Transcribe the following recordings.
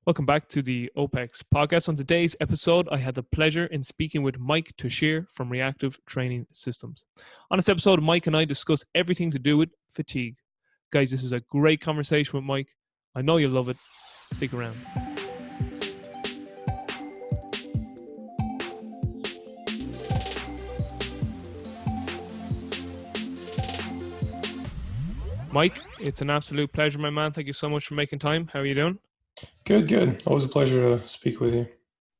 Welcome back to the OPEX podcast. On today's episode, I had the pleasure in speaking with Mike Tuchscherer from Reactive Training Systems. On this episode, Mike and I discuss everything to do with fatigue. Guys, this was a great conversation with Mike. I know you'll love it. Stick around. Mike, it's an absolute pleasure, my man. Thank you so much for making time. How are you doing? Good. Always a pleasure to speak with you.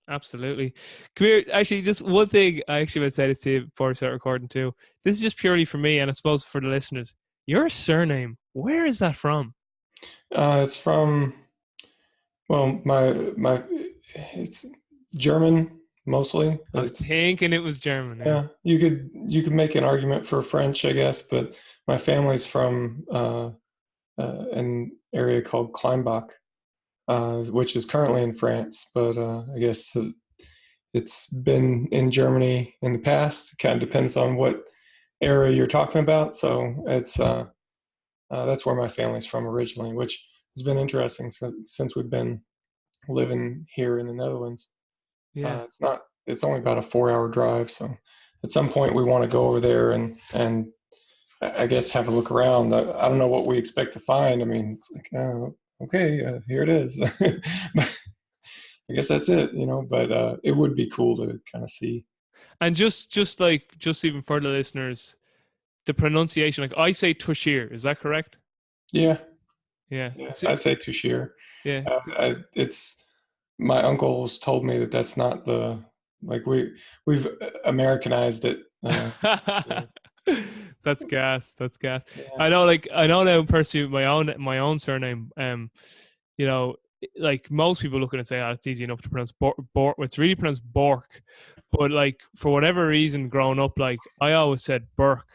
Absolutely. Come here. Actually, just one thing I actually would say this to you before we start recording too. This is just purely for me, and I suppose for the listeners. Your surname, where is that from? It's from, well, it's German mostly. I was thinking it was German. Yeah, you could make an argument for French, I guess, but my family's from an area called Kleinbach, which is currently in France, but I guess it's been in Germany in the past. It kind of depends on what area you're talking about. So it's that's where my family's from originally, which has been interesting since we've been living here in the Netherlands. Yeah. It's only about a 4-hour drive. So at some point we want to go over there and I guess have a look around. I don't know what we expect to find. I mean, it's like, okay, here it is. I guess that's it, but it would be cool to kind of see. And just even for the listeners, the pronunciation, like I say Tuchscherer, is that correct? Yeah. Yeah. I say Tuchscherer. Yeah. It's my uncles told me that's not we've Americanized it. That's gas. Yeah. I know now personally my own surname, like most people look at it and say, it's easy enough to pronounce it's really pronounced Bork, but like for whatever reason growing up, like I always said Burke,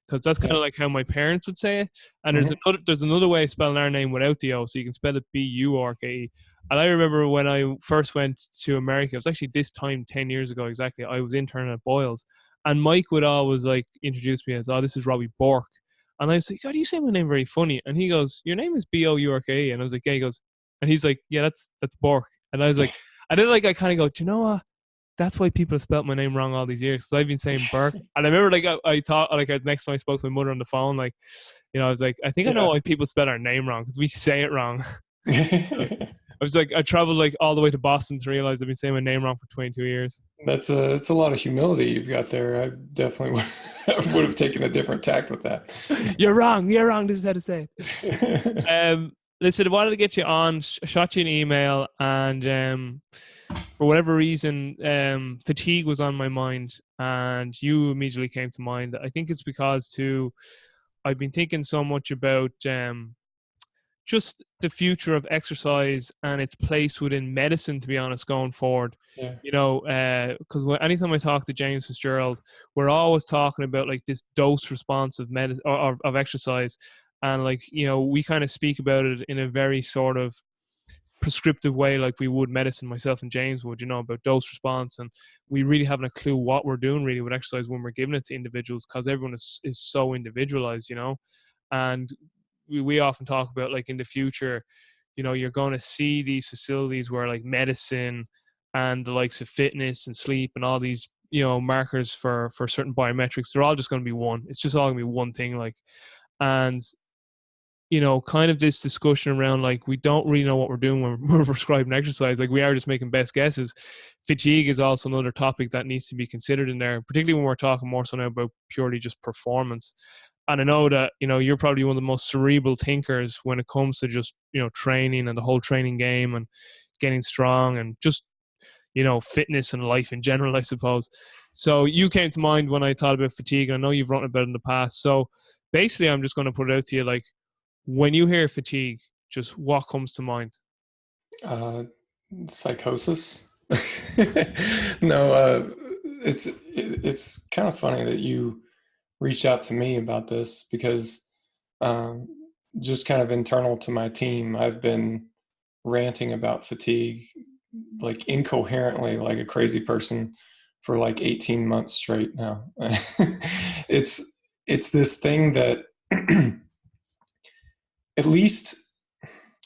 because that's kind of like how my parents would say it. And there's another way of spelling our name without the O, so you can spell it Burke. And I remember when I first went to America, it was actually this time 10 years ago exactly, I was interning at Boyle's, and Mike would always like introduce me as, this is Robbie Bork. And I was like, God, you say my name very funny. And he goes, your name is Bourke. And I was like, yeah. He goes, and he's like, yeah, that's Bork. And I was like, I kind of go, do you know what? That's why people have spelt my name wrong all these years, because I've been saying Burke. And I remember I thought next time I spoke to my mother on the phone, I was like, I think I know why people spell our name wrong, because we say it wrong. I was like, I traveled all the way to Boston to realize I've been saying my name wrong for 22 years. It's a lot of humility you've got there. I definitely would have taken a different tack with that. You're wrong. This is how to say it. Listen, I wanted to get you on, shot you an email, and for whatever reason, fatigue was on my mind, and you immediately came to mind. I think it's because I've been thinking so much about just the future of exercise and its place within medicine, to be honest, going forward. Yeah. Because anytime I talk to James Fitzgerald, we're always talking about this dose response of medicine or of exercise. And we kind of speak about it in a very sort of prescriptive way, like we would medicine, myself and James would, about dose response. And we really haven't a clue what we're doing really with exercise when we're giving it to individuals, because everyone is so individualized, and we often talk about in the future, you're going to see these facilities where medicine and the likes of fitness and sleep and all these, markers for certain biometrics, they're all just going to be one. It's just all going to be one thing. And kind of this discussion around we don't really know what we're doing when we're prescribing exercise. We are just making best guesses. Fatigue is also another topic that needs to be considered in there, particularly when we're talking more so now about purely just performance. And I know that, you're probably one of the most cerebral thinkers when it comes to just, training and the whole training game and getting strong and just, fitness and life in general, I suppose. So you came to mind when I thought about fatigue, and I know you've written about it in the past. So basically, I'm just going to put it out to you, when you hear fatigue, just what comes to mind? Psychosis. No, it's kind of funny that you reached out to me about this, because just kind of internal to my team, I've been ranting about fatigue incoherently, like a crazy person, for 18 months straight now. It's this thing that at least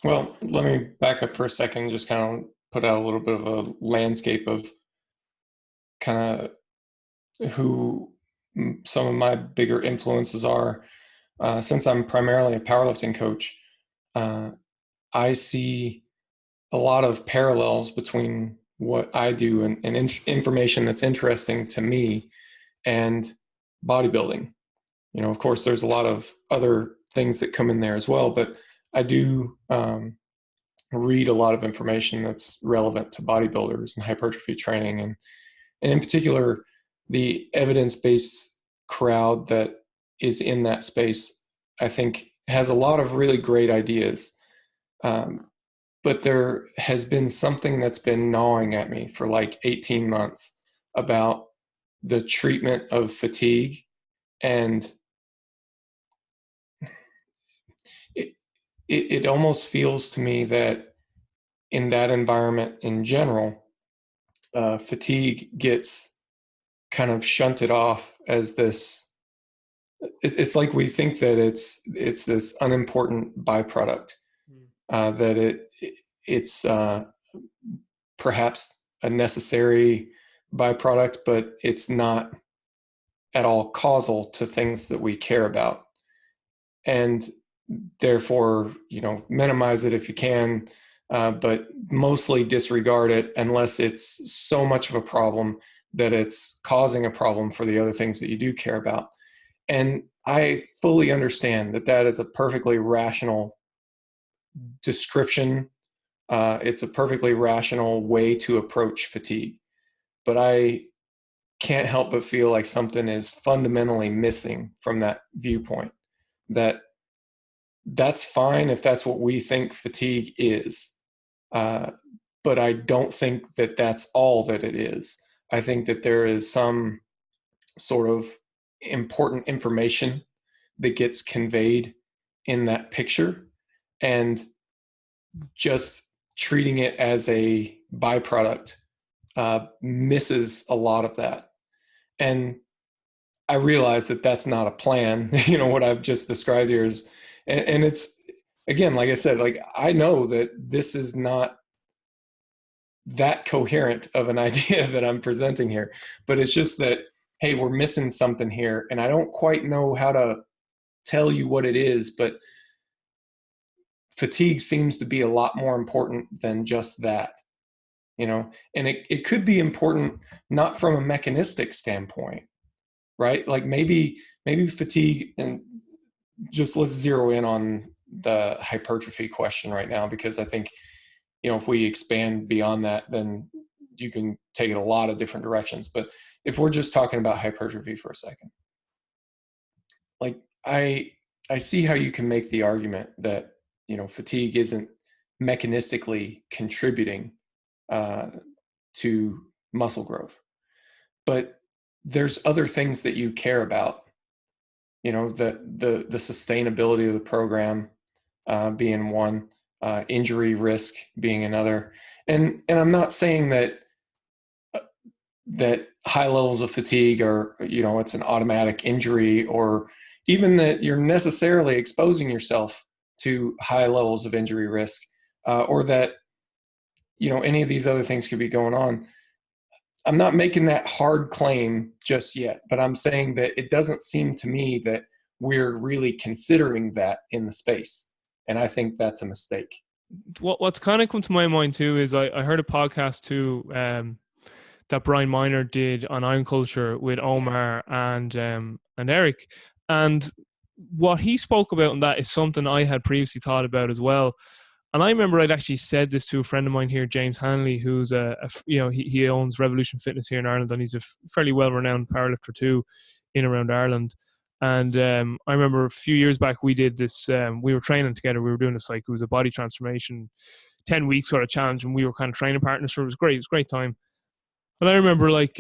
Well, let me back up for a second and just kind of put out a little bit of a landscape of kind of who some of my bigger influences are. Since I'm primarily a powerlifting coach, I see a lot of parallels between what I do and information that's interesting to me and bodybuilding. Of course, there's a lot of other things that come in there as well, but I do read a lot of information that's relevant to bodybuilders and hypertrophy training, and in particular, the evidence-based crowd that is in that space, I think, has a lot of really great ideas. But there has been something that's been gnawing at me for like 18 months about the treatment of fatigue. And it almost feels to me that in that environment in general, fatigue gets kind of shunted off as this. It's like we think that it's this unimportant byproduct, that it's perhaps a necessary byproduct, but it's not at all causal to things that we care about. And therefore, minimize it if you can, but mostly disregard it unless it's so much of a problem that it's causing a problem for the other things that you do care about. And I fully understand that that is a perfectly rational description. It's a perfectly rational way to approach fatigue. But I can't help but feel like something is fundamentally missing from that viewpoint. That's fine if that's what we think fatigue is. But I don't think that that's all that it is. I think that there is some sort of important information that gets conveyed in that picture, and just treating it as a byproduct misses a lot of that. And I realize that that's not a plan. What I've just described here is, and it's, again, like I said, like I know that this is not that coherent of an idea that I'm presenting here, but it's just that, hey, we're missing something here, and I don't quite know how to tell you what it is, but fatigue seems to be a lot more important than just that, and it could be important not from a mechanistic standpoint, right? Like maybe fatigue, and just let's zero in on the hypertrophy question right now, because I think, if we expand beyond that, then you can take it a lot of different directions. But if we're just talking about hypertrophy for a second, like I see how you can make the argument that, fatigue isn't mechanistically contributing to muscle growth, but there's other things that you care about, the sustainability of the program being one, injury risk being another. And I'm not saying that high levels of fatigue are, it's an automatic injury, or even that you're necessarily exposing yourself to high levels of injury risk, or that, any of these other things could be going on. I'm not making that hard claim just yet, but I'm saying that it doesn't seem to me that we're really considering that in the space. And I think that's a mistake. What's kind of come to my mind too is I heard a podcast too that Brian Miner did on iron culture with Omar and Eric, and what he spoke about in that is something I had previously thought about as well. And I remember I'd actually said this to a friend of mine here, James Hanley, who's he owns Revolution Fitness here in Ireland, and he's a fairly well-renowned powerlifter too in around Ireland. And I remember a few years back we did this. We were training together. We were doing this, like, it was a body transformation 10-week sort of challenge, and we were kind of training partners. So it was great. It was a great time. And I remember, like,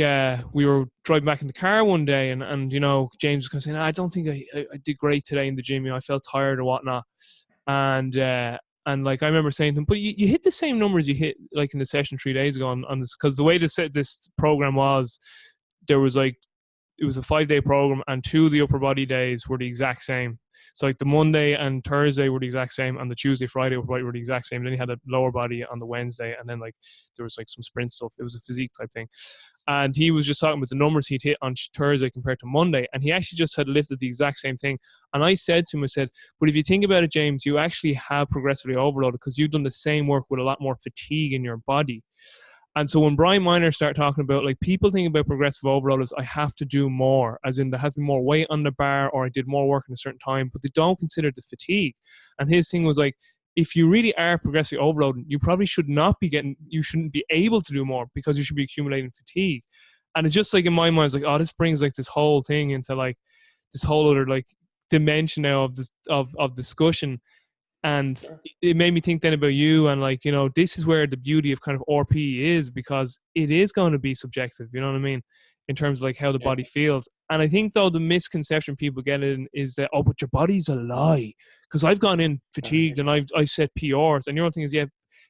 we were driving back in the car one day, and James was kind of saying, I don't think I did great today in the gym. I felt tired or whatnot. And like, I remember saying to him, but you hit the same numbers you hit, like, in the session 3 days ago on this, because the way this program was, there was like it was a 5-day program, and 2 of the upper body days were the exact same. So like the Monday and Thursday were the exact same, and the Tuesday, Friday upper body were the exact same. Then he had a lower body on the Wednesday, and then like there was like some sprint stuff. It was a physique type thing. And he was just talking about the numbers he'd hit on Thursday compared to Monday, and he actually just had lifted the exact same thing. And I said to him, I said, but if you think about it, James, you actually have progressively overloaded because you've done the same work with a lot more fatigue in your body. And so when Brian Miner started talking about, like, people think about progressive overload as I have to do more, as in there has to be more weight on the bar, or I did more work in a certain time, but they don't consider the fatigue. And his thing was like, if you really are progressively overloading, you probably should not be you shouldn't be able to do more because you should be accumulating fatigue. And it's just like, in my mind, it's like, oh, this brings like this whole thing into like this whole other like dimension now of this of discussion. And it made me think then about you, and like, you know, this is where the beauty of kind of RP is, because it is going to be subjective, you know what I mean, in terms of like how the body feels. And I think though the misconception people get in is that, oh, but your body's a lie, because I've gone in fatigued and I set PRs, and your thing is, yeah,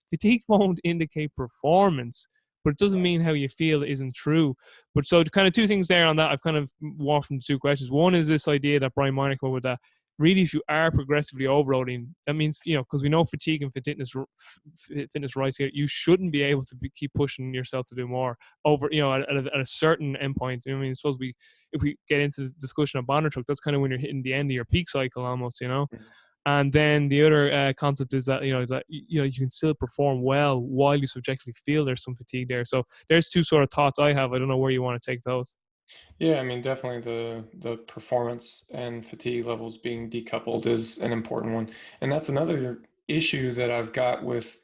fatigue won't indicate performance, but it doesn't mean how you feel isn't true. But so kind of two things there on that. I've kind of walked from the two questions. One is this idea that Brian Miner came with, that really, if you are progressively overloading, that means, you know, because we know fatigue and fitness rise here, you shouldn't be able to keep pushing yourself to do more over, you know, at a certain endpoint. I mean, suppose if we get into the discussion of Bondarchuk, that's kind of when you're hitting the end of your peak cycle almost, you know. And then the other concept is that, you know, you can still perform well while you subjectively feel there's some fatigue there. So there's two sort of thoughts I have. I don't know where you want to take those. Yeah, I mean, definitely the performance and fatigue levels being decoupled is an important one. And that's another issue that I've got with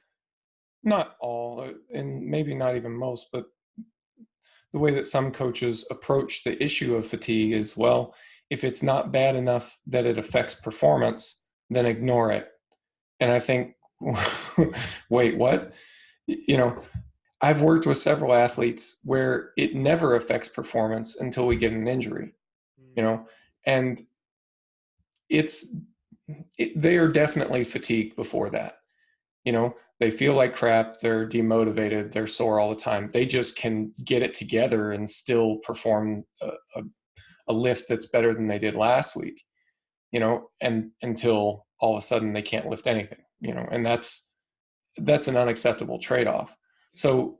not all, and maybe not even most, but the way that some coaches approach the issue of fatigue is, well, if it's not bad enough that it affects performance, then ignore it. And I think, wait, what? You know, I've worked with several athletes where it never affects performance until we get an injury, you know, and they are definitely fatigued before that. You know, they feel like crap, they're demotivated, they're sore all the time. They just can get it together and still perform a lift that's better than they did last week, you know, and until all of a sudden they can't lift anything, you know, and that's an unacceptable trade-off. So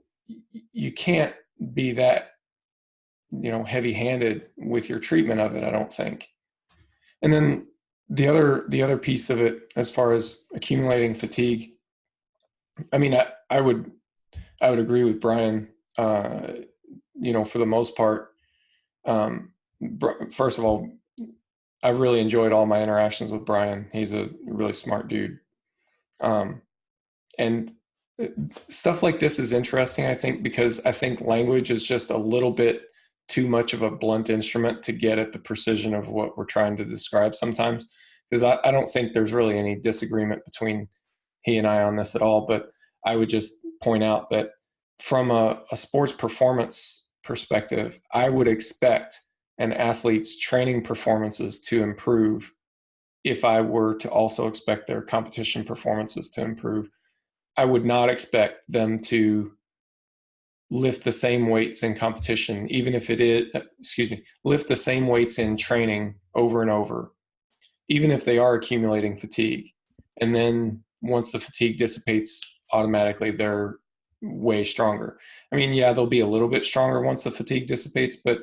you can't be that, you know, heavy-handed with your treatment of it, I don't think. And then the other piece of it, as far as accumulating fatigue, I mean, I would agree with Brian. You know, for the most part, first of all, I've really enjoyed all my interactions with Brian. He's a really smart dude, and stuff like this is interesting, I think, because I think language is just a little bit too much of a blunt instrument to get at the precision of what we're trying to describe sometimes. Because I don't think there's really any disagreement between he and I on this at all. But I would just point out that from a sports performance perspective, I would expect an athlete's training performances to improve if I were to also expect their competition performances to improve. I would not expect them to lift the same weights in competition, even if it is, lift the same weights in training over and over, even if they are accumulating fatigue. And then once the fatigue dissipates, automatically they're way stronger. I mean, yeah, they'll be a little bit stronger once the fatigue dissipates, but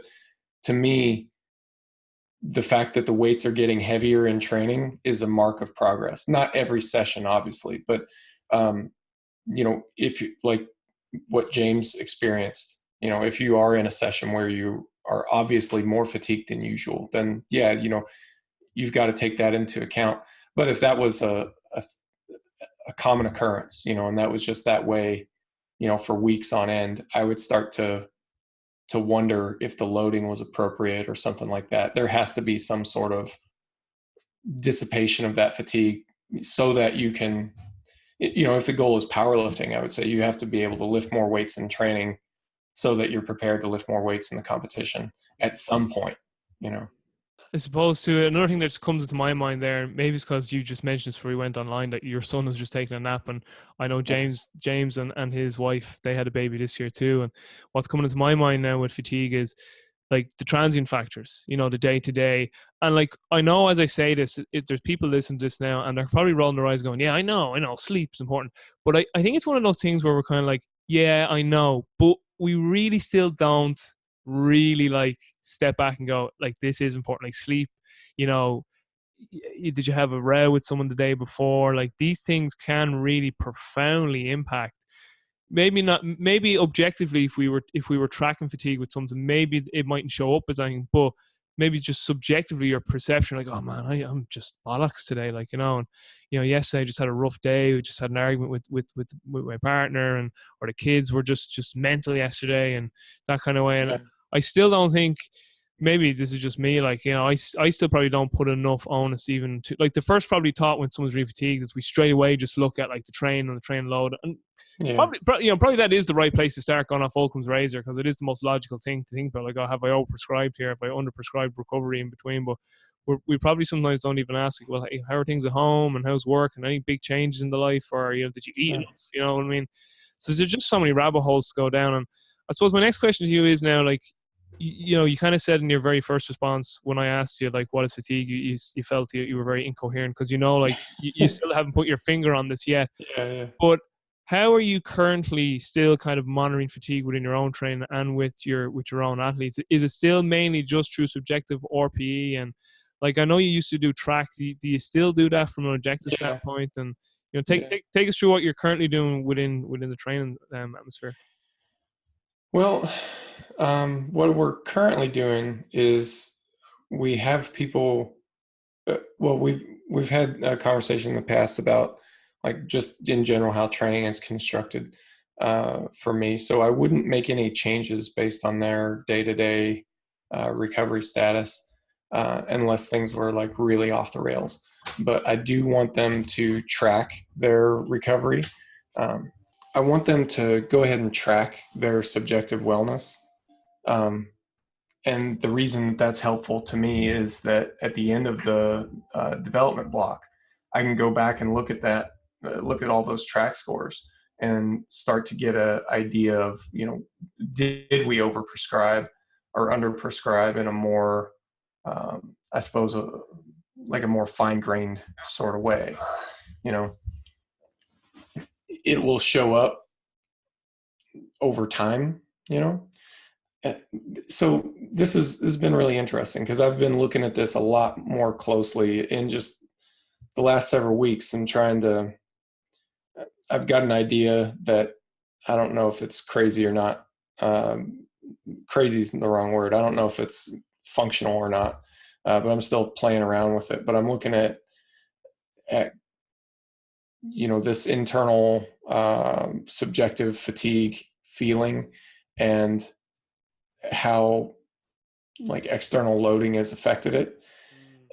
to me, the fact that the weights are getting heavier in training is a mark of progress. Not every session, obviously, but you know, if you, like what James experienced, you know, if you are in a session where you are obviously more fatigued than usual, then yeah, you know, you've got to take that into account. But if that was a common occurrence, you know, and that was just that way, you know, for weeks on end, I would start to wonder if the loading was appropriate or something like that. There has to be some sort of dissipation of that fatigue so that you can, you know, if the goal is powerlifting, I would say you have to be able to lift more weights in training so that you're prepared to lift more weights in the competition at some point, you know. I suppose too, another thing that just comes into my mind there, maybe it's because you just mentioned this before we went online, that your son was just taking a nap, and I know James and his wife, they had a baby this year too. And what's coming into my mind now with fatigue is like the transient factors, you know, the day to day. And like, I know as I say this, if there's people listening to this now and they're probably rolling their eyes going, yeah, I know, sleep's important. But I think it's one of those things where we're kind of like, yeah, I know, but we really still don't really like step back and go, like, this is important. Like sleep, you know, did you have a row with someone the day before? Like these things can really profoundly impact. Maybe not, maybe objectively, if we were tracking fatigue with something, maybe it mightn't show up as anything, but maybe just subjectively your perception, like, oh man, I'm just bollocks today, like, you know. And you know, yesterday I just had a rough day. We just had an argument with my partner, and or the kids were just mental yesterday, and that kind of way. And Yeah. I still don't think, maybe this is just me, like, you know, I still probably don't put enough onus even to, like, the first probably thought when someone's really fatigued is we straight away just look at like the train and the train load. And Yeah. probably that is the right place to start, going off Occam's razor, because it is the most logical thing to think about. Like, oh, have I overprescribed here? Have I underprescribed recovery in between? But we probably sometimes don't even ask, like, well, hey, how are things at home and how's work and any big changes in the life, or, you know, did you eat enough? You know what I mean? So there's just so many rabbit holes to go down. And I suppose my next question to you is now, like, you know, you kind of said in your very first response when I asked you, like, what is fatigue, you felt you were very incoherent because, you know, like, you still haven't put your finger on this yet. Yeah. But how are you currently still kind of monitoring fatigue within your own training and with your own athletes? Is it still mainly just through subjective RPE? And like, I know you used to do track. Do you still do that from an objective Yeah. standpoint? And, you know, Yeah. take us through what you're currently doing within the training atmosphere. Well, what we're currently doing is we have people. Well, we've had a conversation in the past about, like, just in general how training is constructed for me. So I wouldn't make any changes based on their day-to-day recovery status unless things were like really off the rails. But I do want them to track their recovery. I want them to go ahead and track their subjective wellness. And the reason that's helpful to me is that at the end of the development block, I can go back and look at that, look at all those track scores, and start to get an idea of, you know, did we overprescribe or underprescribe in a more, I suppose, like a more fine-grained sort of way. You know, it will show up over time, you know. So this has been really interesting because I've been looking at this a lot more closely in just the last several weeks and I've got an idea that I don't know if it's crazy or not. Crazy isn't the wrong word. I don't know if it's functional or not, but I'm still playing around with it. But I'm looking at you know, this internal subjective fatigue feeling and how, like, external loading has affected it.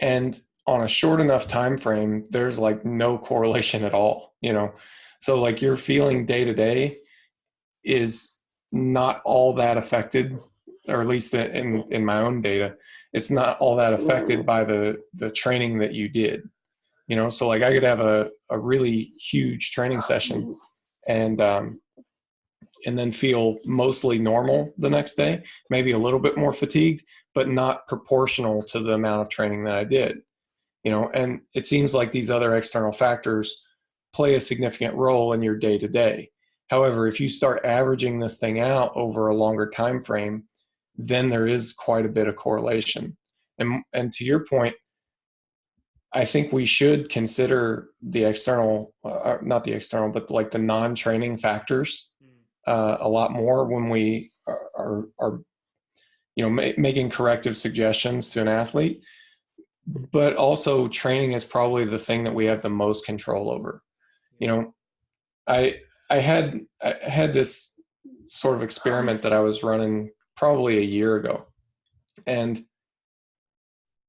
And on a short enough time frame, there's like no correlation at all, you know. So like your feeling day to day is not all that affected, or at least in my own data, it's not all that affected by the training that you did, you know. So like I could have a really huge training session and then feel mostly normal the next day, maybe a little bit more fatigued, but not proportional to the amount of training that I did, you know. And it seems like these other external factors play a significant role in your day to day. However, if you start averaging this thing out over a longer time frame, then there is quite a bit of correlation. And to your point, I think we should consider the external, not the external, but like the non-training factors a lot more when we are you know, making corrective suggestions to an athlete. But also training is probably the thing that we have the most control over. You know, I had this sort of experiment that I was running probably a year ago, and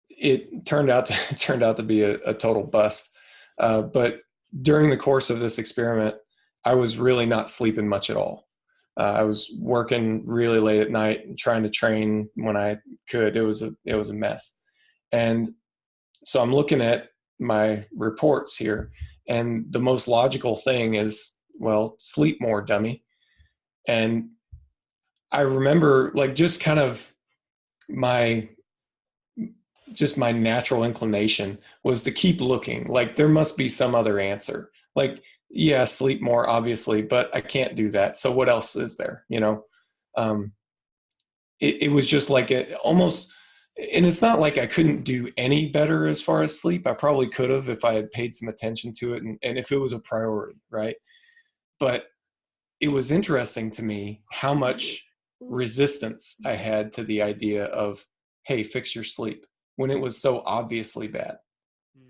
it turned out to be a total bust. But during the course of this experiment, I was really not sleeping much at all. I was working really late at night and trying to train when I could. It was a mess. And so I'm looking at my reports here, and the most logical thing is, well, sleep more, dummy. And I remember, like, just kind of my natural inclination was to keep looking. Like there must be some other answer. Like, yeah, sleep more, obviously, but I can't do that. So what else is there? It was just like almost, and it's not like I couldn't do any better as far as sleep. I probably could have if I had paid some attention to it and if it was a priority, right? But it was interesting to me how much resistance I had to the idea of, hey, fix your sleep, when it was so obviously bad,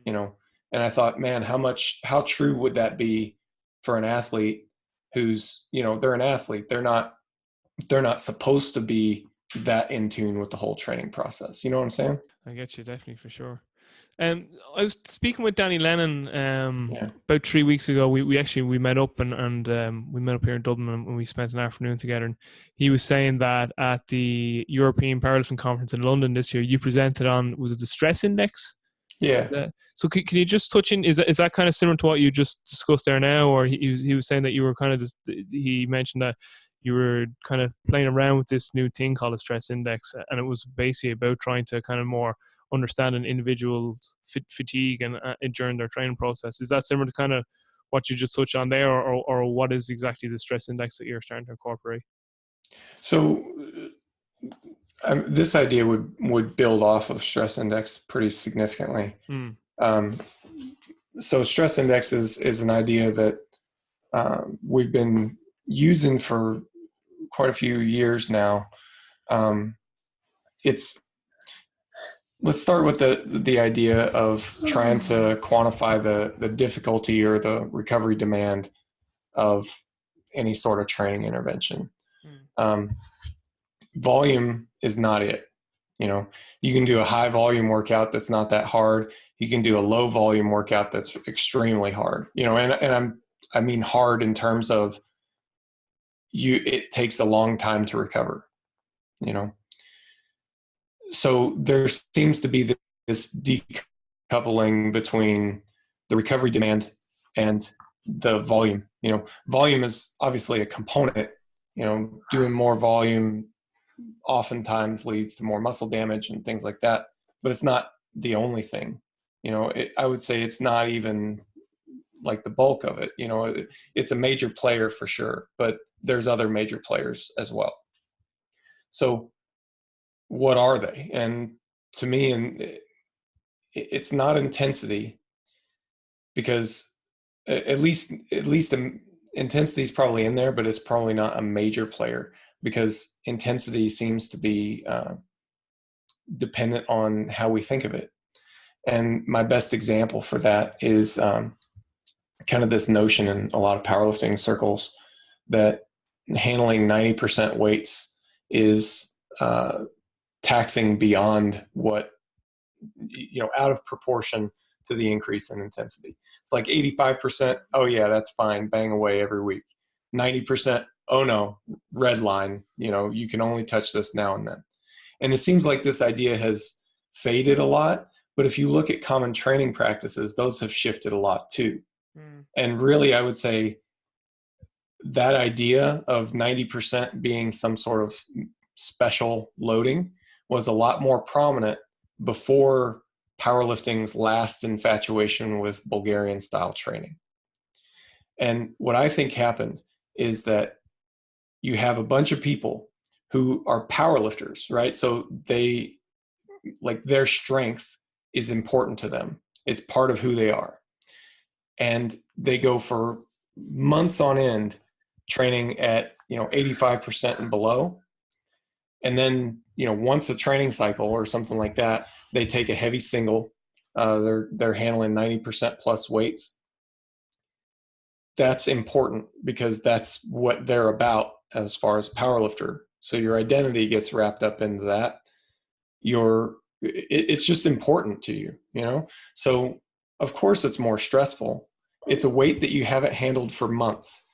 And I thought, man, how true would that be for an athlete who's, they're an athlete. They're not supposed to be that in tune with the whole training process. You know what I'm saying? I get you, definitely, for sure. I was speaking with Danny Lennon Yeah. about 3 weeks ago. We met up and we met up here in Dublin and we spent an afternoon together. And he was saying that at the European Powerlifting Conference in London this year, you presented on, was it the stress index? Yeah. So can you just touch in? Is that kind of similar to what you just discussed there now, or he was saying that you were kind of he mentioned that you were kind of playing around with this new thing called a stress index, and it was basically about trying to kind of more understand an individual's fatigue and during their training process. Is that similar to kind of what you just touched on there, or what is exactly the stress index that you're starting to incorporate? So this idea would build off of stress index pretty significantly. So stress index is an idea that we've been using for quite a few years now. Let's start with the idea of trying to quantify the difficulty or the recovery demand of any sort of training intervention. Volume is not it. You can do a high volume workout that's not that hard. You can do a low volume workout that's extremely hard. And I mean hard in terms of it takes a long time to recover. So there seems to be this decoupling between the recovery demand and the volume. Volume is obviously a component. Doing more volume oftentimes leads to more muscle damage and things like that, but it's not the only thing. I would say it's not even like the bulk of it. It's a major player for sure, but there's other major players as well. So what are they? And to me, it's not intensity, because at least intensity is probably in there, but it's probably not a major player, because intensity seems to be dependent on how we think of it. And my best example for that is kind of this notion in a lot of powerlifting circles that handling 90% weights is taxing beyond what, out of proportion to the increase in intensity. It's like 85%, oh yeah, that's fine, bang away every week. 90%, oh no, red line, you can only touch this now and then. And it seems like this idea has faded a lot, but if you look at common training practices, those have shifted a lot too. And really, I would say that idea of 90% being some sort of special loading was a lot more prominent before powerlifting's last infatuation with Bulgarian style training. And what I think happened is that you have a bunch of people who are powerlifters, right? So their strength is important to them. It's part of who they are. And they go for months on end training at 85% and below. And then once a training cycle or something like that, they take a heavy single. They're handling 90% plus weights. That's important because that's what they're about as far as powerlifter. So your identity gets wrapped up into that. It's just important to you, So of course it's more stressful. It's a weight that you haven't handled for months,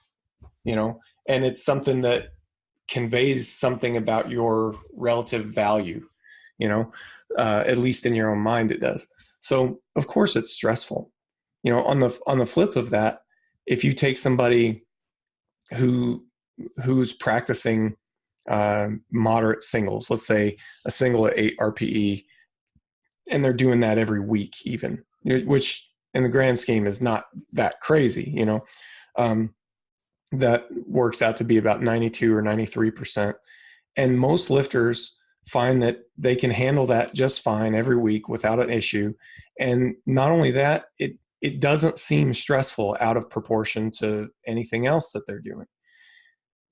and it's something that conveys something about your relative value, at least in your own mind it does. So of course it's stressful. On the flip of that, if you take somebody who's practicing moderate singles, let's say a single at 8 RPE, and they're doing that every week even, which in the grand scheme is not that crazy, that works out to be about 92 or 93%. And most lifters find that they can handle that just fine every week without an issue. And not only that, it doesn't seem stressful out of proportion to anything else that they're doing.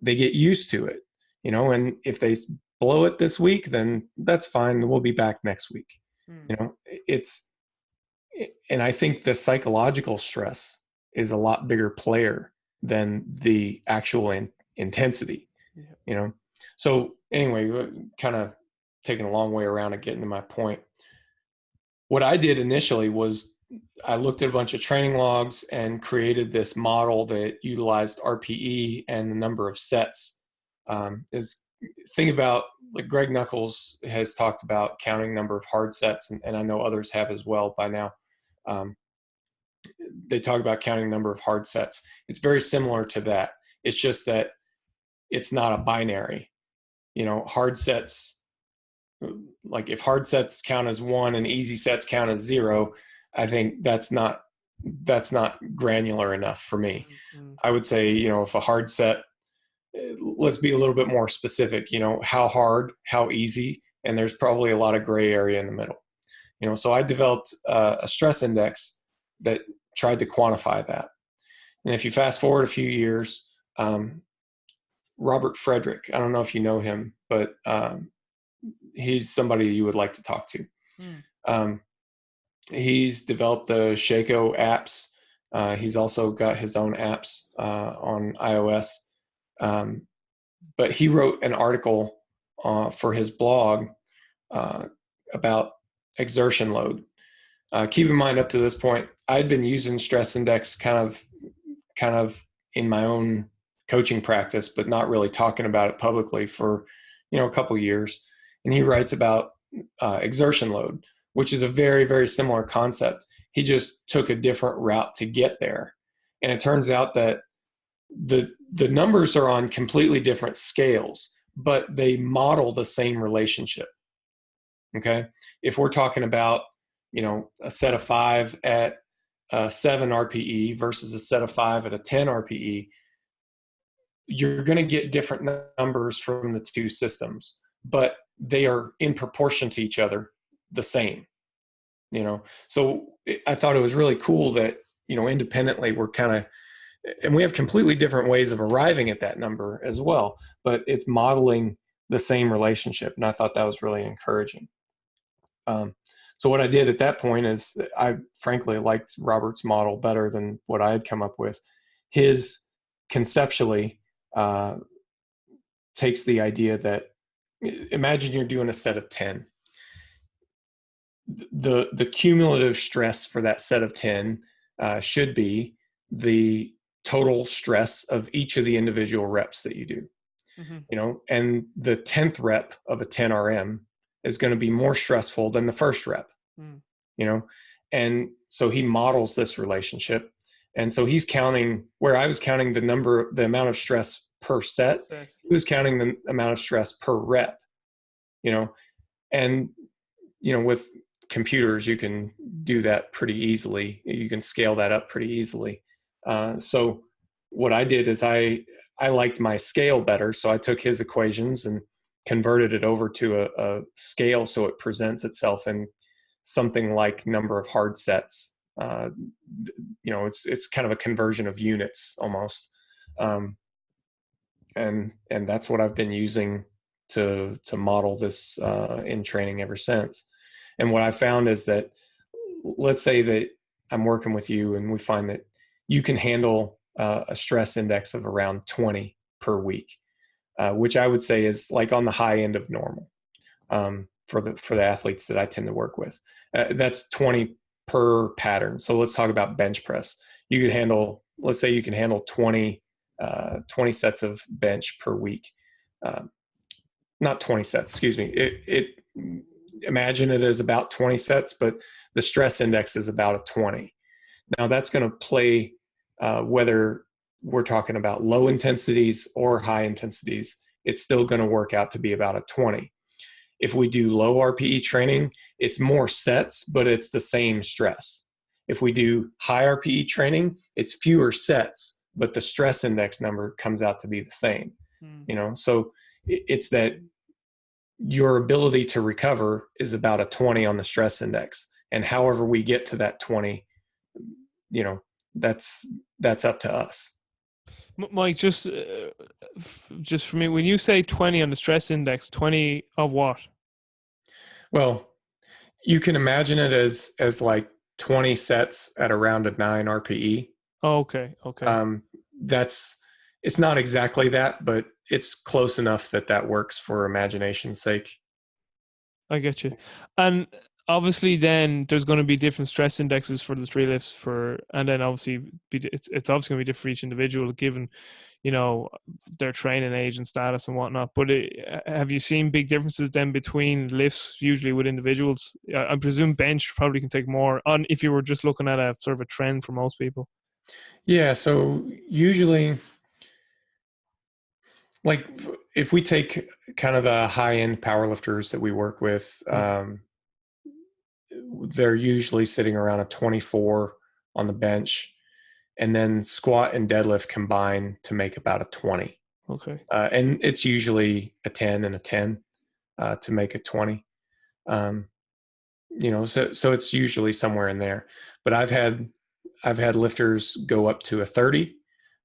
They get used to it, and if they blow it this week, then that's fine. We'll be back next week. And I think the psychological stress is a lot bigger player than the actual intensity, So anyway, kind of taking a long way around and getting to my point. What I did initially was I looked at a bunch of training logs and created this model that utilized RPE and the number of sets. Think about, like, Greg Nuckols has talked about counting number of hard sets, and I know others have as well by now. They talk about counting number of hard sets. It's very similar to that. It's just that it's not a binary. Hard sets, like if hard sets count as 1 and easy sets count as 0, I think that's not granular enough for me. Mm-hmm. I would say, if a hard set, let's be a little bit more specific, how hard, how easy, and there's probably a lot of gray area in the middle. So I developed a stress index that tried to quantify that. And if you fast forward a few years, Robert Frederick, I don't know if you know him, but he's somebody you would like to talk to. He's developed the Shaco apps. He's also got his own apps on iOS. But he wrote an article for his blog about exertion load. Keep in mind, up to this point, I'd been using stress index kind of in my own coaching practice, but not really talking about it publicly for, a couple years. And he writes about exertion load, which is a very, very similar concept. He just took a different route to get there. And it turns out that the numbers are on completely different scales, but they model the same relationship. Okay. If we're talking about, a set of 5 at 7 RPE versus a set of 5 at a 10 RPE, you're going to get different numbers from the two systems, but they are in proportion to each other the same. So I thought it was really cool that, independently we're and we have completely different ways of arriving at that number as well, but it's modeling the same relationship. And I thought that was really encouraging. So what I did at that point is I frankly liked Robert's model better than what I had come up with. His conceptually takes the idea that, imagine you're doing a set of 10. The cumulative stress for that set of 10 should be the total stress of each of the individual reps that you do. Mm-hmm. And the 10th rep of a 10 RM is going to be more stressful than the first rep. And so he models this relationship. And so he's counting, where I was counting the amount of stress per set, he was counting the amount of stress per rep, and, with computers, you can do that pretty easily. You can scale that up pretty easily. So what I did is I liked my scale better. So I took his equations and converted it over to a scale so it presents itself in something like number of hard sets. It's kind of a conversion of units almost. And that's what I've been using to model this in training ever since. And what I found is that, let's say that I'm working with you and we find that you can handle a stress index of around 20 per week, which I would say is like on the high end of normal for the athletes that I tend to work with. That's 20 per pattern. So let's talk about bench press. Let's say you can handle 20 sets of bench per week. Not 20 sets, excuse me. Imagine it as about 20 sets, but the stress index is about a 20. Now that's going to play whether we're talking about low intensities or high intensities it's still going to work out to be about a 20. If we do low RPE training, it's more sets, but it's the same stress. If we do high RPE training, it's fewer sets, but the stress index number comes out to be the same. So it's that your ability to recover is about a 20 on the stress index. And however we get to that 20, that's up to us. Mike, just for me, when you say 20 on the stress index, 20 of what? Well, you can imagine it as like 20 sets at around a 9 RPE. Oh, okay. It's not exactly that, but it's close enough that works for imagination's sake. I get you. And obviously then there's going to be different stress indexes for the three lifts and then obviously it's obviously going to be different for each individual given, their training age and status and whatnot. But have you seen big differences then between lifts usually with individuals? I presume bench probably can take more on if you were just looking at a sort of a trend for most people. Yeah. So usually, like if we take kind of the high end powerlifters that we work with, they're usually sitting around a 24 on the bench, and then squat and deadlift combine to make about a 20. Okay. And it's usually a 10 and a 10 to make a 20. So it's usually somewhere in there. But I've had lifters go up to a 30.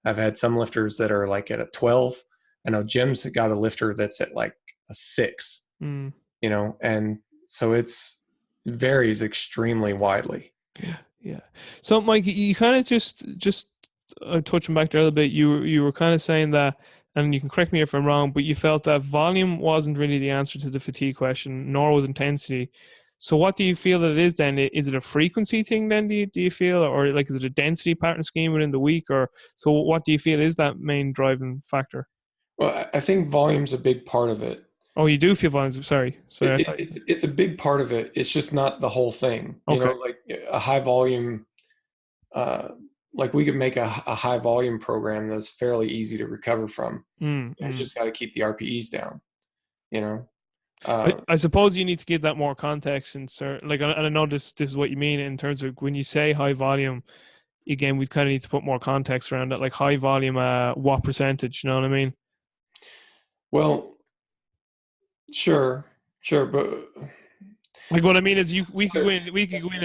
I've had some lifters that are like at a 12. I know Jim's got a lifter that's at like a 6. And so it varies extremely widely. Yeah. So Mike, you kind of just touching back there a little bit, you were kind of saying that, and you can correct me if I'm wrong, but you felt that volume wasn't really the answer to the fatigue question, nor was intensity. So what do you feel that it is then? Is it a frequency thing then, do you feel? Or like, is it a density pattern scheme within the week? Or so what do you feel is that main driving factor? Well, I think volume's a big part of it. Oh, you do feel volume? Sorry. It's a big part of it. It's just not the whole thing. Okay. Like a high volume, like we could make a high volume program that's fairly easy to recover from. You just got to keep the RPEs down. I suppose you need to give that more context and and I know this is what you mean in terms of when you say high volume. Again, we kind of need to put more context around that, like high volume, what percentage? You know what I mean? Well, sure, but like what I mean is we could go in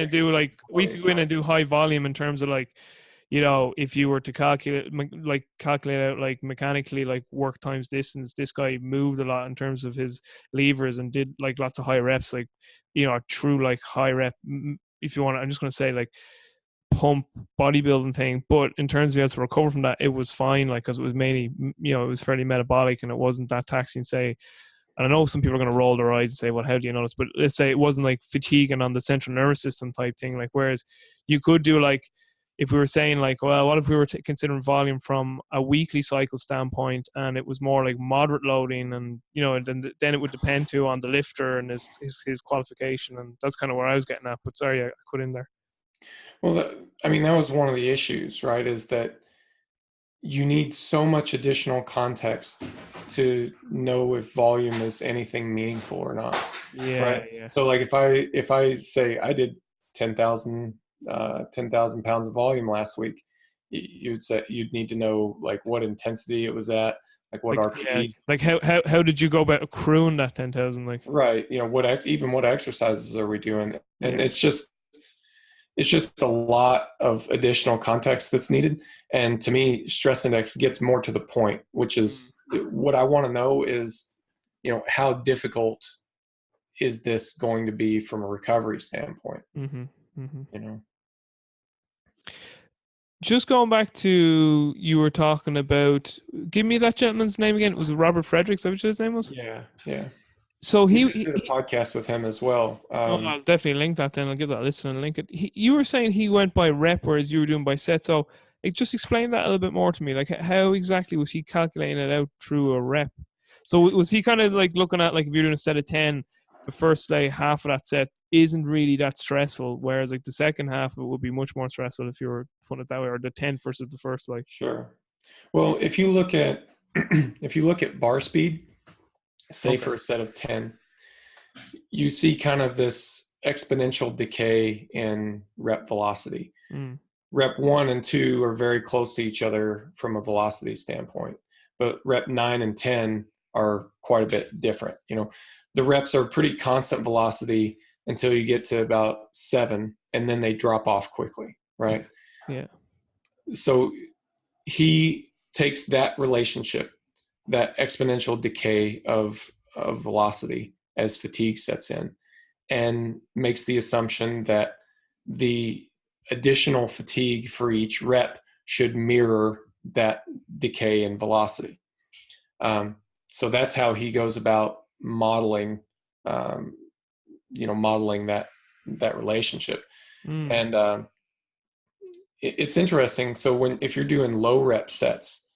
and do high volume in terms of like, if you were to calculate out like mechanically like work times distance, this guy moved a lot in terms of his levers and did like lots of high reps, like a true like high rep, if you want. I'm just going to say like pump bodybuilding thing, but in terms of being able to recover from that, it was fine, like because it was mainly it was fairly metabolic and it wasn't that taxing. Say, and I know some people are going to roll their eyes and say, well, how do you notice? But let's say it wasn't like fatiguing on the central nervous system type thing. Like, whereas you could do like, if we were saying like, well, what if we were considering volume from a weekly cycle standpoint and it was more like moderate loading and, then it would depend too on the lifter and his qualification. And that's kind of where I was getting at, but sorry, I cut in there. Well, that was one of the issues, right? Is that you need so much additional context to know if volume is anything meaningful or not. Yeah. Right. Yeah. So like if I say I did 10,000 pounds of volume last week, you'd need to know like what intensity it was at, like what RPE. Yeah. Like how did you go about accruing that 10,000? Like, right. What exercises are we doing? And it's just a lot of additional context that's needed. And to me, stress index gets more to the point, which is what I want to know is, how difficult is this going to be from a recovery standpoint? Just going back to, you were talking about, give me that gentleman's name again. Was it Robert Fredericks? Is that what his name was? Yeah. So he did a podcast with him as well. I'll definitely link that then. I'll give that a listen and link it. You were saying he went by rep, whereas you were doing by set. So just explain that a little bit more to me. Like, how exactly was he calculating it out through a rep? So was he kind of like looking at, like, if you're doing a set of 10, the first, say, half of that set isn't really that stressful, whereas like the second half, it would be much more stressful if you were putting it that way, or the 10 versus the first, like. Sure. Well, if you look at if you look at bar speed, say Okay. for a set of 10, you see kind of this exponential decay in rep velocity. Mm. Rep 1 and 2 are very close to each other from a velocity standpoint, but rep 9 and 10 are quite a bit different. The reps are pretty constant velocity until you get to about 7, and then they drop off quickly, right? Yeah. So he takes that relationship, that exponential decay of velocity as fatigue sets in, and makes the assumption that the additional fatigue for each rep should mirror that decay in velocity. So that's how he goes about modeling, modeling that relationship. Mm. And it's interesting. So if you're doing low rep sets,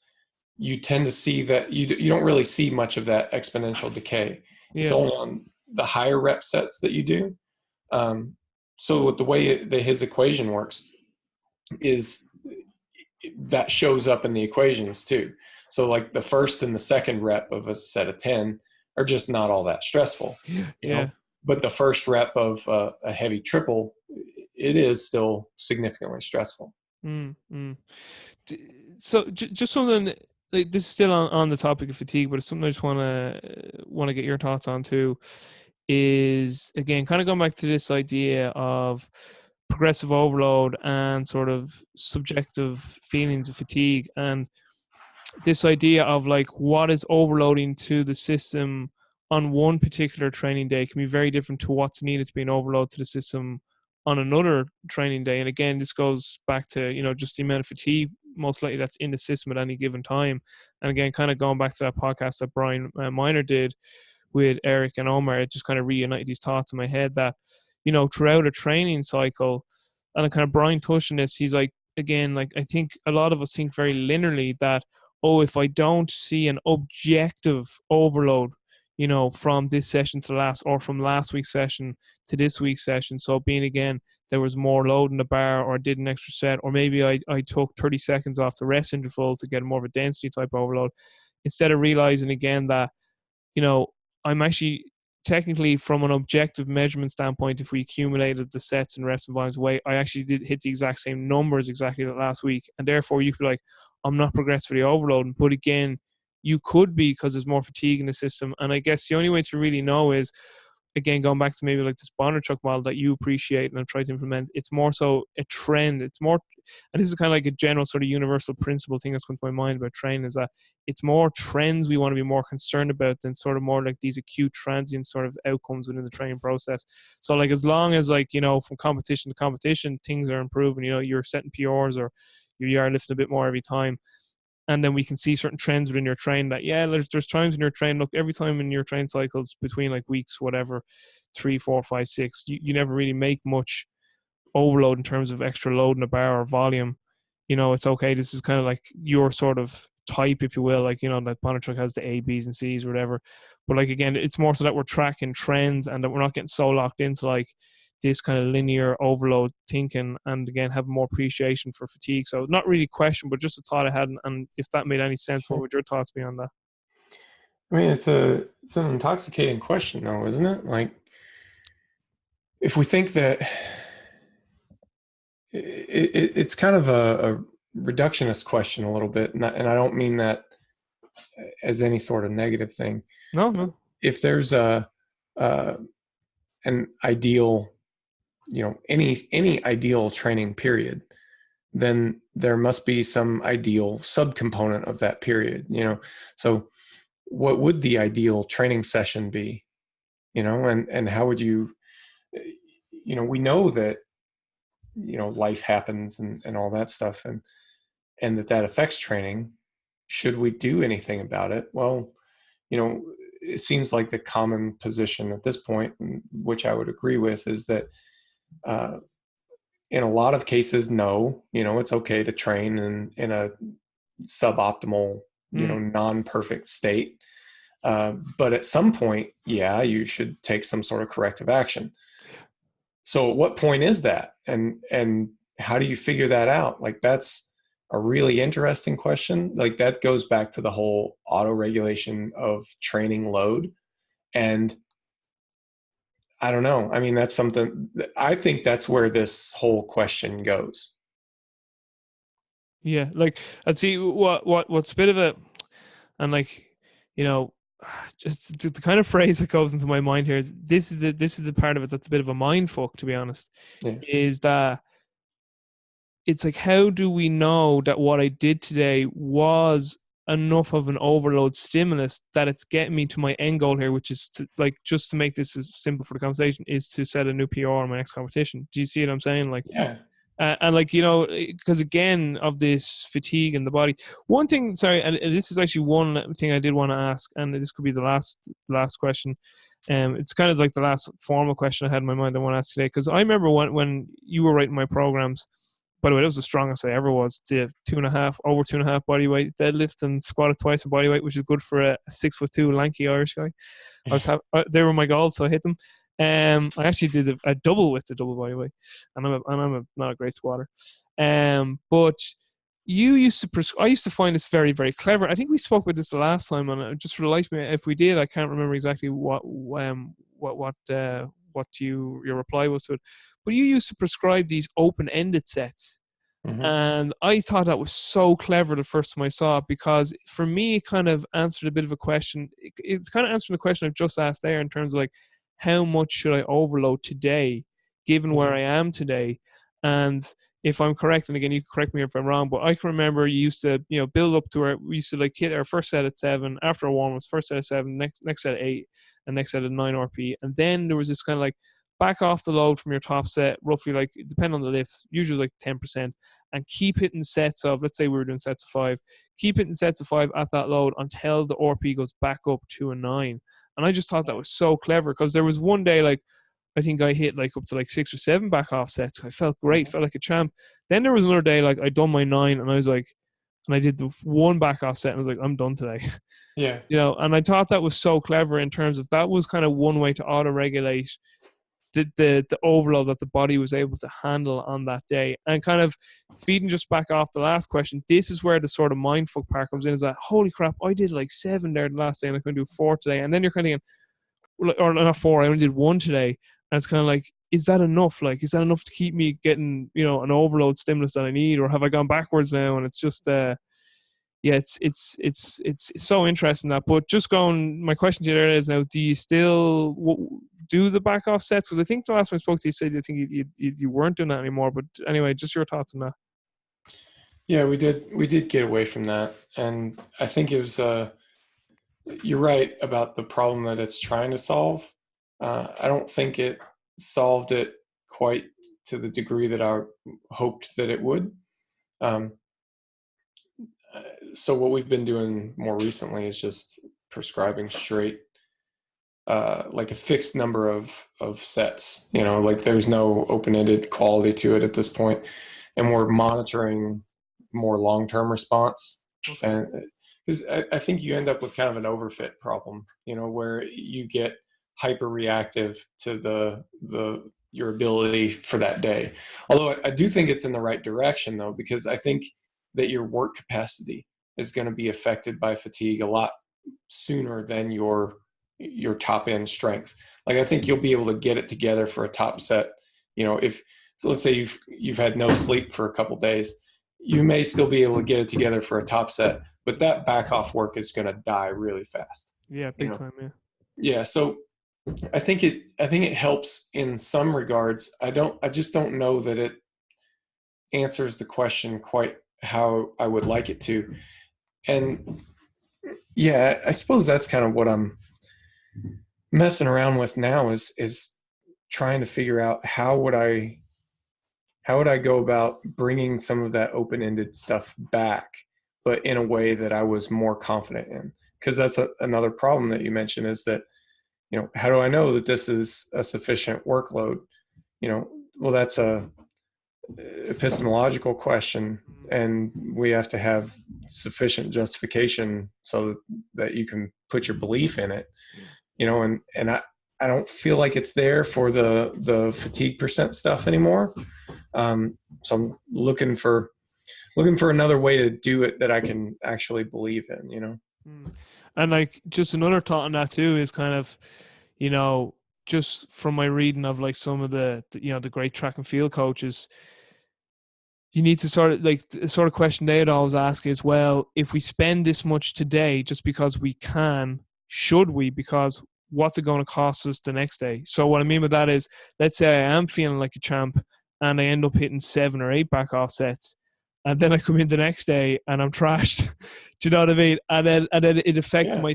you tend to see that you don't really see much of that exponential decay. It's Yeah. only on the higher rep sets that you do. So with the way his equation works is that shows up in the equations too. So like the first and the second rep of a set of 10 are just not all that stressful, Yeah. but the first rep of a heavy triple, it is still significantly stressful. Mm. Mm. So just something like this is still on the topic of fatigue, but it's something I just want to get your thoughts on too. Is again kind of going back to this idea of progressive overload and sort of subjective feelings of fatigue, and this idea of like what is overloading to the system on one particular training day can be very different to what's needed to be an overload to the system on another training day. And again, this goes back to, just the amount of fatigue most likely that's in the system at any given time. And again, kind of going back to that podcast that Brian Miner did with Eric and Omar, it just kind of reunited these thoughts in my head that, throughout a training cycle, and kind of Brian touched on this, he's like, again, like I think a lot of us think very linearly that, oh, if I don't see an objective overload, from this session to last, or from last week's session to this week's session. So being again, there was more load in the bar, or I did an extra set, or maybe I took 30 seconds off the rest interval to get more of a density type overload, instead of realizing again that, I'm actually technically from an objective measurement standpoint, if we accumulated the sets and rest and volumes away, I actually did hit the exact same numbers exactly that last week. And therefore you could be like, I'm not progressively overloading. But again, you could be, because there's more fatigue in the system. And I guess the only way to really know is, again, going back to maybe like this Bondarchuk model that you appreciate and have tried to implement, it's more so a trend. It's more, and this is kind of like a general sort of universal principle thing that's come to my mind about training, is that it's more trends we want to be more concerned about than sort of more like these acute transient sort of outcomes within the training process. So like as long as like, from competition to competition, things are improving, you're setting PRs or you are lifting a bit more every time. And then we can see certain trends within your train that, yeah, there's times in your train, look, every time in your train cycles between like weeks, whatever, 3, 4, 5, 6, you never really make much overload in terms of extra load in the bar or volume. It's okay. This is kind of like your sort of type, if you will, like, that Bondarchuk has the A, B's and C's or whatever. But like, again, it's more so that we're tracking trends and that we're not getting so locked into like this kind of linear overload thinking, and again have more appreciation for fatigue. So not really a question, but just a thought I had, and if that made any sense, what would your thoughts be on that? I mean, it's an intoxicating question, though, isn't it? Like, if we think that it's kind of a reductionist question a little bit, and I don't mean that as any sort of negative thing. No. If there's an ideal, any ideal training period, then there must be some ideal subcomponent of that period. So what would the ideal training session be? And how would you? We know that life happens and all that stuff, and that affects training. Should we do anything about it? Well, it seems like the common position at this point, which I would agree with, is that in a lot of cases, no, it's okay to train in a suboptimal, non-perfect state. But at some point, yeah, you should take some sort of corrective action. So at what point is that? And how do you figure that out? Like that's a really interesting question. Like that goes back to the whole auto regulation of training load. And I don't know. I mean, that's something I think that's where this whole question goes. Yeah, like I'd see what's a bit of a, and like, you know, just the kind of phrase that goes into my mind here is this is the part of it that's a bit of a mind fuck, to be honest, Yeah. is that it's like, how do we know that what I did today was enough of an overload stimulus that it's getting me to my end goal here, which is to, like, just to make this as simple for the conversation, is to set a new PR in my next competition. Do you see what I'm saying? Like, Yeah. and like, you know, because again of this fatigue in the body. One thing, sorry, and this is actually one thing I did want to ask, and this could be the last question. It's kind of like the last formal question I had in my mind I want to ask today, because I remember when you were writing my programs. By the way, that was the strongest I ever was. Did 2.5 body weight deadlift and squatted twice a body weight, which is good for a 6'2" lanky Irish guy. They were my goals, so I hit them. I actually did a double with the double body weight, and I'm not a great squatter. But you used to I used to find this very, very clever. I think we spoke about this the last time, and just for the life of me, if we did, I can't remember exactly what your reply was to it. But you used to prescribe these open-ended sets. Mm-hmm. And I thought that was so clever the first time I saw it, because for me, it kind of answered a bit of a question. It's kind of answering the question I've just asked there, in terms of like, how much should I overload today, given where Mm-hmm. I am today? And if I'm correct, and again, you can correct me if I'm wrong, but I can remember you used to, you know, build up to where we used to like hit our first set at 7, after a warm was first set at 7, next set at 8, and next set at 9 RP. And then there was this kind of like back off the load from your top set, roughly, like, depending on the lift, usually like 10%, and keep hitting sets of, let's say we were doing sets of 5, keep hitting sets of 5 at that load until the RP goes back up to a 9. And I just thought that was so clever, because there was one day, like, I think I hit like up to like 6 or 7 back off sets. I felt great, felt like a champ. Then there was another day, like, I done my 9, and I was like, and I did the one back off set, and I was like, I'm done today. Yeah. You know, and I thought that was so clever, in terms of that was kind of one way to auto regulate the overload that the body was able to handle on that day. And kind of feeding just back off the last question, this is where the sort of mindfuck part comes in, is that, holy crap, I did like 7 there the last day, and I'm going to do 4 today. And then you're kind of going, or not 4, I only did 1 today. And it's kind of like, is that enough? Like, is that enough to keep me getting, you know, an overload stimulus that I need? Or have I gone backwards now? And it's just, yeah, it's so interesting that. But just going, my question to you there is now, do you still do the back off sets? Because I think the last time I spoke to you, said you think you weren't doing that anymore. But anyway, just your thoughts on that. Yeah, we did get away from that, and I think it was you're right about the problem that it's trying to solve. I don't think it solved it quite to the degree that I hoped that it would. Um, so what we've been doing more recently is just prescribing straight, like a fixed number of sets. You know, like there's no open-ended quality to it at this point, and we're monitoring more long-term response. Okay. And because I think you end up with kind of an overfit problem, you know, where you get hyper reactive to the your ability for that day. Although I do think it's in the right direction, though, because I think that your work capacity is going to be affected by fatigue a lot sooner than your top end strength. Like I think you'll be able to get it together for a top set. You know, if so, let's say you've had no sleep for a couple days, you may still be able to get it together for a top set, but that back off work is going to die really fast. Yeah, You big know, time. Yeah. yeah. So I think it helps in some regards. I just don't know that it answers the question quite how I would like it to. And yeah, I suppose that's kind of what I'm messing around with now is trying to figure out how would I go about bringing some of that open-ended stuff back, but in a way that I was more confident in. Because that's another problem that you mentioned, is that, you know, how do I know that this is a sufficient workload? You know, well, that's a epistemological question, and we have to have sufficient justification so that you can put your belief in it. You know, and I don't feel like it's there for the fatigue percent stuff anymore. So I'm looking for looking for another way to do it that I can actually believe in, you know? Mm. And like just another thought on that too is kind of, you know, just from my reading of like some of the great track and field coaches, you need to sort of like the sort of question they'd always ask is, well, if we spend this much today just because we can, should we? Because what's it going to cost us the next day? So what I mean by that is, let's say I am feeling like a champ and I end up hitting 7 or 8 back offsets, and then I come in the next day and I'm trashed. Do you know what I mean? And then it affects Yeah. my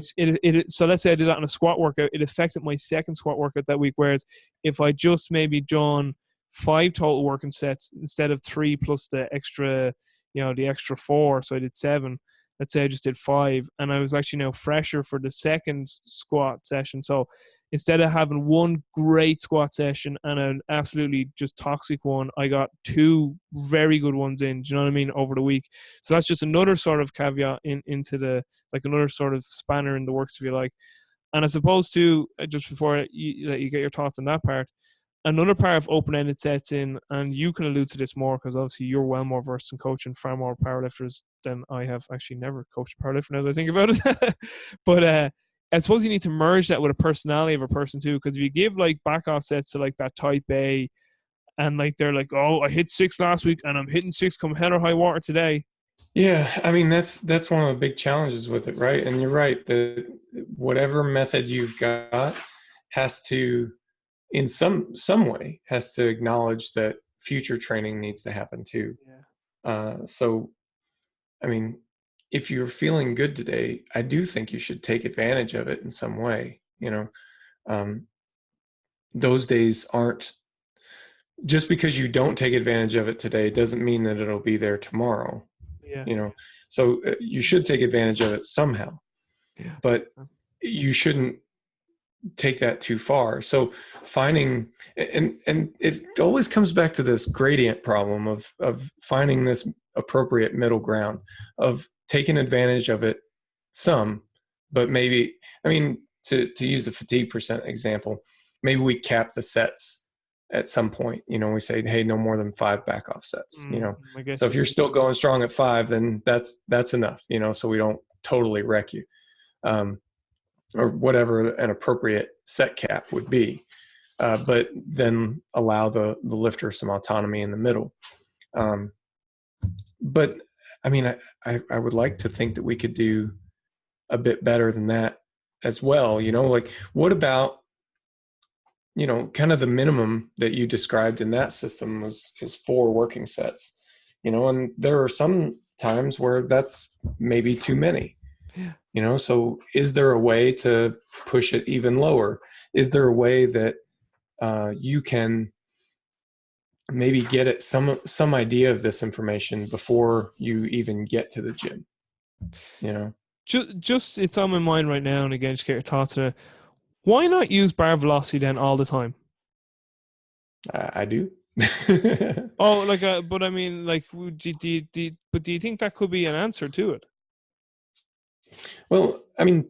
so let's say I did that on a squat workout, it affected my second squat workout that week. Whereas if I just maybe done 5 total working sets instead of 3 plus the extra, the extra 4, so I did 7. Let's say I just did 5, and I was actually fresher for the second squat session. So instead of having one great squat session and an absolutely just toxic one, I got 2 very good ones in. Do you know what I mean? Over the week. So that's just another sort of caveat into the, like, another sort of spanner in the works, if you like. And as opposed to, just before you get your thoughts on that part, another part of open-ended sets in, and you can allude to this more because obviously you're well more versed in coaching far more powerlifters than I have. Actually never coached a powerlifter now that I think about it. But I suppose you need to merge that with a personality of a person too, because if you give like back off sets to like that type A, and like they're like, oh, I hit 6 last week and I'm hitting 6 come hell or high water today. Yeah, I mean that's one of the big challenges with it, right? And you're right, that whatever method you've got has to, in some way, has to acknowledge that future training needs to happen too. So, I mean, if you're feeling good today, I do think you should take advantage of it in some way. You know, those days aren't, just because you don't take advantage of it today doesn't mean that it'll be there tomorrow. Yeah. You know, so you should take advantage of it somehow, but you shouldn't take that too far. So finding, and it always comes back to this gradient problem of finding this appropriate middle ground, of taking advantage of it some, but maybe, I mean, to use a fatigue percent example, maybe we cap the sets at some point. We say, hey, no more than 5 back off sets. So if you're still going strong at 5, then that's enough. So we don't totally wreck you. Or whatever an appropriate set cap would be, but then allow the lifter some autonomy in the middle. But I mean, I would like to think that we could do a bit better than that as well. Like what about, kind of the minimum that you described in that system is 4 working sets, and there are some times where that's maybe too many. So is there a way to push it even lower? Is there a way that you can maybe get at some idea of this information before you even get to the gym? Just it's on my mind right now, and again, just get your thoughts on it. Why not use bar velocity then all the time? I do. Oh, but I mean, like, but do you think that could be an answer to it? Well, I mean,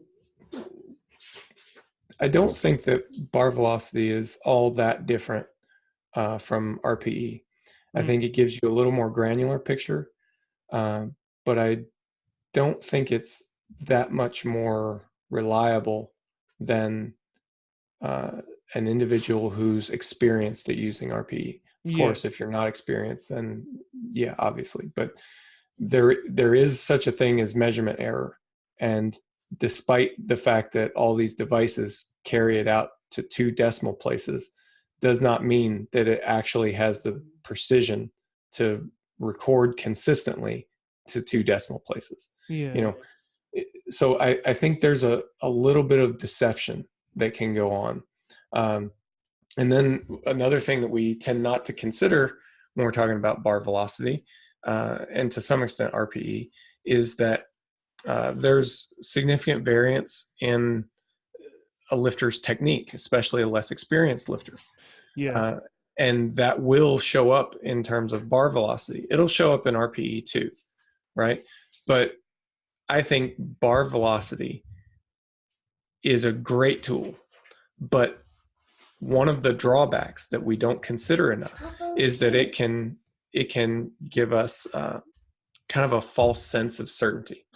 I don't think that bar velocity is all that different from RPE. I think it gives you a little more granular picture, but I don't think it's that much more reliable than an individual who's experienced at using RPE. Of course, if you're not experienced, then yeah, obviously. But there is such a thing as measurement error. And despite the fact that all these devices carry it out to 2 decimal places, does not mean that it actually has the precision to record consistently to 2 decimal places. So I think there's a little bit of deception that can go on. And then another thing that we tend not to consider when we're talking about bar velocity, and to some extent RPE, is that there's significant variance in a lifter's technique, especially a less experienced lifter. And that will show up in terms of bar velocity. It'll show up in RPE too, right? But I think bar velocity is a great tool, but one of the drawbacks that we don't consider enough is that it can give us kind of a false sense of certainty.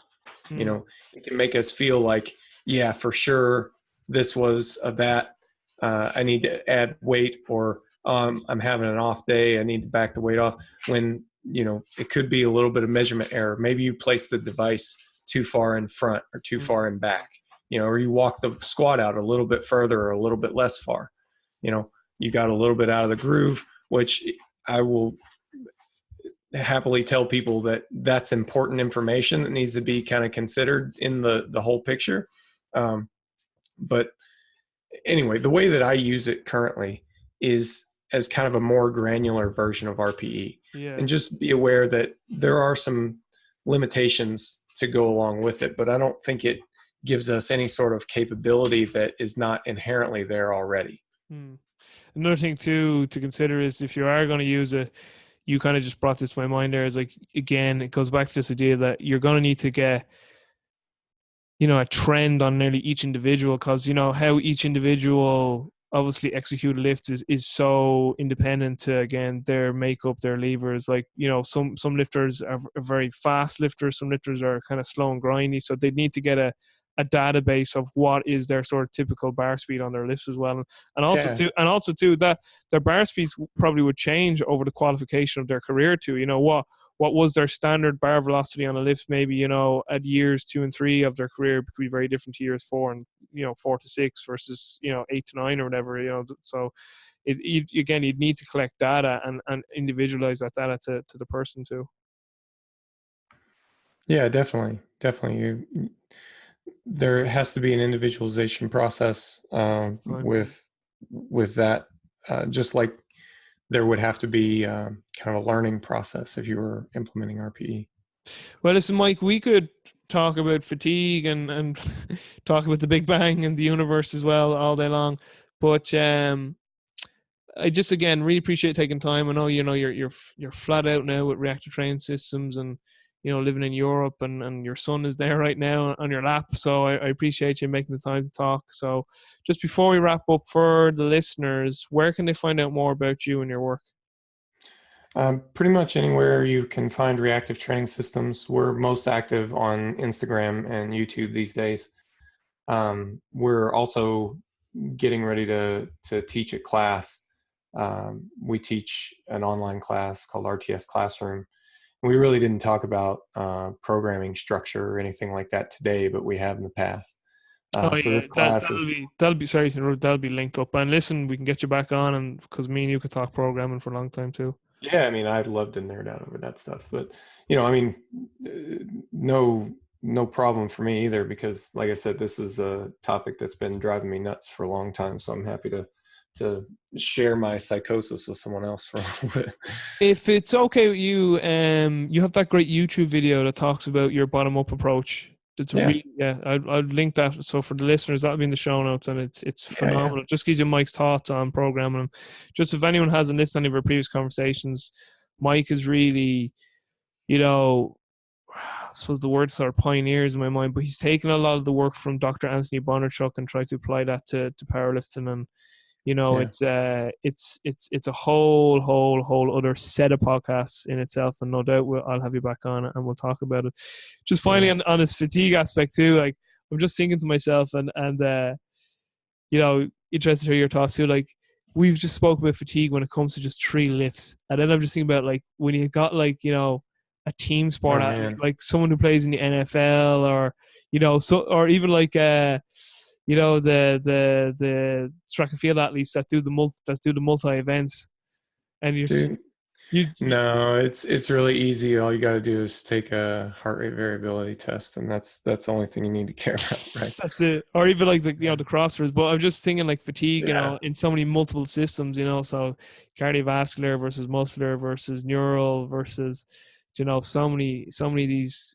Mm. It can make us feel like, yeah, for sure, this was a bat. I need to add weight, or I'm having an off day. I need to back the weight off. When, it could be a little bit of measurement error. Maybe you place the device too far in front or too far in back, or you walk the squat out a little bit further or a little bit less far. You got a little bit out of the groove, which I will happily tell people that that's important information that needs to be kind of considered in the whole picture. But anyway, the way that I use it currently is as kind of a more granular version of RPE. Yeah. And just be aware that there are some limitations to go along with it, but I don't think it gives us any sort of capability that is not inherently there already. Another thing too to consider is, if you are going to use it, you kind of just brought this to my mind there, is like, again, it goes back to this idea that you're going to need to get, a trend on nearly each individual, because, how each individual obviously execute lifts is so independent to, again, their makeup, their levers. Like, some lifters are very fast lifters, some lifters are kind of slow and grindy, so they need to get a database of what is their sort of typical bar speed on their lifts as well, and also too that their bar speeds probably would change over the qualification of their career too. What was their standard bar velocity on a lift, maybe, at years 2 and 3 of their career could be very different to years 4 and 4 to 6 versus 8 to 9 or whatever. So again, you'd need to collect data and individualize that data to the person too. Yeah, definitely. There has to be an individualization process with that, just like there would have to be kind of a learning process if you were implementing RPE. Well, listen, Mike, we could talk about fatigue and talk about the Big Bang and the universe as well all day long, but I just, again, really appreciate taking time. I know you're flat out now with reactive training systems, and living in Europe, and your son is there right now on your lap. So I appreciate you making the time to talk. So just before we wrap up, for the listeners, where can they find out more about you and your work? Pretty much anywhere you can find reactive training systems. We're most active on Instagram and YouTube these days. We're also getting ready to teach a class. We teach an online class called RTS Classroom. We really didn't talk about programming structure or anything like that today, but we have in the past. So this class that'll be linked up. And listen, we can get you back on, and because me and you could talk programming for a long time too. Yeah, I mean, I'd love to nerd out over that stuff, but no problem for me either, because like I said, this is a topic that's been driving me nuts for a long time. So I'm happy to share my psychosis with someone else for a little bit. If it's okay with you, you have that great YouTube video that talks about your bottom-up approach. I'll link that. So for the listeners, that'll be in the show notes, and it's phenomenal. Just gives you Mike's thoughts on programming. Just if anyone hasn't listened to any of our previous conversations, Mike is really, I suppose the word sort of pioneers in my mind, but he's taken a lot of the work from Dr. Anthony Bondarchuk and tried to apply that to powerlifting. And it's a whole other set of podcasts in itself, and no doubt I'll have you back on and we'll talk about it. Just finally, on this fatigue aspect too, like, I'm just thinking to myself, and interested to hear your thoughts too. Like, we've just spoke about fatigue when it comes to just 3 lifts, and then I'm just thinking about, like, when you got, like, a team sport athlete, like someone who plays in the NFL, or or even like the track and field athletes that do the multi events, and no, it's really easy. All you got to do is take a heart rate variability test, and that's the only thing you need to care about, right? That's it. Or even like the crossfits. But I'm just thinking, like, fatigue, in so many multiple systems, so cardiovascular versus muscular versus neural versus so many of these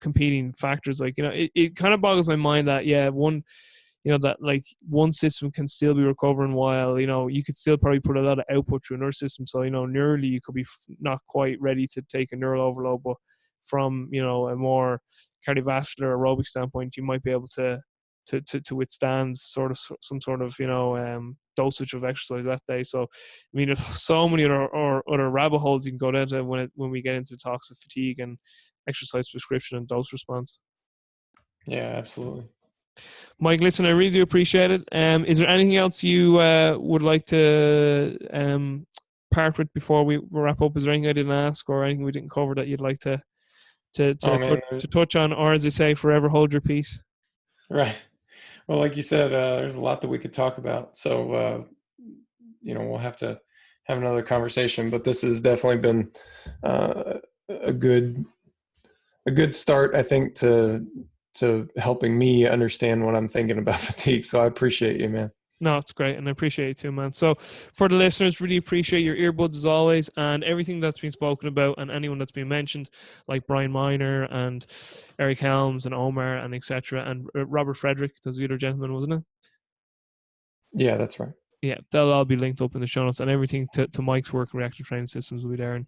competing factors. Like, it kind of boggles my mind that that, like, one system can still be recovering while you could still probably put a lot of output through another system. So neurally you could be not quite ready to take a neural overload, but from a more cardiovascular aerobic standpoint, you might be able to to withstand sort of some sort of dosage of exercise that day. So I mean, there's so many other rabbit holes you can go down to when we get into talks of fatigue and exercise prescription and dose response. Yeah, absolutely. Mike, listen, I really do appreciate it. Is there anything else you would like to part with before we wrap up? Is there anything I didn't ask or anything we didn't cover that you'd like to touch on, or as they say, forever hold your peace? Right. Well, like you said, there's a lot that we could talk about. So, we'll have to have another conversation. But this has definitely been a good start, I think, to helping me understand what I'm thinking about fatigue. So I appreciate you, man. No, it's great, and I appreciate it too, man. So for the listeners, really appreciate your earbuds as always, and everything that's been spoken about, and anyone that's been mentioned, like Brian Miner and Eric Helms and Omar and etc. and Robert Frederick, those the other gentlemen, wasn't it? Yeah, that's right. Yeah, they'll all be linked up in the show notes, and everything to Mike's work and Reactive Training Systems will be there, and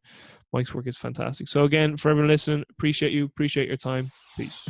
Mike's work is fantastic. So again, for everyone listening, appreciate your time. Peace.